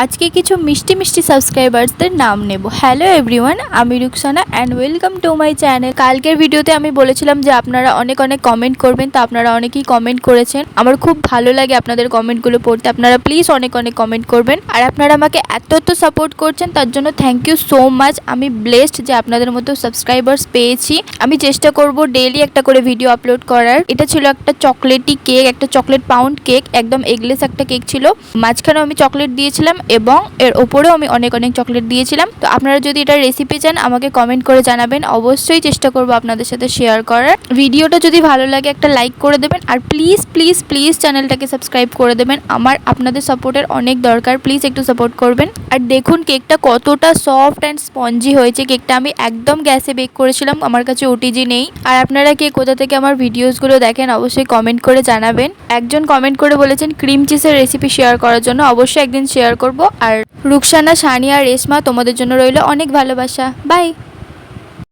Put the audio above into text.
আজকে কিছু মিষ্টি মিষ্টি সাবস্ক্রাইবার্সদের নাম নেব। হ্যালো এভরিওয়ান, আমি Rukhsana and welcome to my channel. কালকের ভিডিওতে আমি বলেছিলাম যে আপনারা অনেক অনেক কমেন্ট করবেন, তো আপনারা অনেকেই কমেন্ট করেছেন। আমার খুব ভালো লাগে আপনাদের কমেন্টগুলো পড়তে। আপনারা প্লিজ অনেক অনেক কমেন্ট করবেন, আর আপনারা আমাকে এত সাপোর্ট করছেন, তার জন্য থ্যাংক ইউ সো মাচ। আমি ব্লেসড যে আপনাদের মতো সাবস্ক্রাইবার্স পেয়েছি। আমি চেষ্টা করব ডেইলি একটা করে ভিডিও আপলোড করার। এটা ছিল একটা চকলেটি কেক, একটা চকলেট পাউন্ড কেক, একদম এগলেস একটা কেক ছিল। মাঝখানেও আমি চকলেট দিয়েছিলাম এবং এর ওপরেও আমি অনেক অনেক চকলেট দিয়েছিলাম। তো আপনারা যদি এটার রেসিপি চান আমাকে কমেন্ট করে জানাবেন, অবশ্যই চেষ্টা করব আপনাদের সাথে শেয়ার করার। ভিডিওটা যদি ভালো লাগে একটা লাইক করে দেবেন, আর প্লিজ প্লিজ প্লিজ চ্যানেলটাকে সাবস্ক্রাইব করে দেবেন। আমার আপনাদের সাপোর্টের অনেক দরকার, প্লিজ একটু সাপোর্ট করবেন। আর দেখুন কেকটা কতটা সফট অ্যান্ড স্পঞ্জি হয়েছে। কেকটা আমি একদম গ্যাসে বেক করেছিলাম, আমার কাছে ওটিজি নেই। আর আপনারা কে কোথা থেকে আমার ভিডিওসগুলো দেখেন অবশ্যই কমেন্ট করে জানাবেন। একজন কমেন্ট করে বলেছেন ক্রিম চিজের রেসিপি শেয়ার করার জন্য, অবশ্যই একদিন শেয়ার করব। আর রুকসানা, সানিয়া, রেশমা, তোমাদের জন্য রইল অনেক ভালোবাসা। বাই।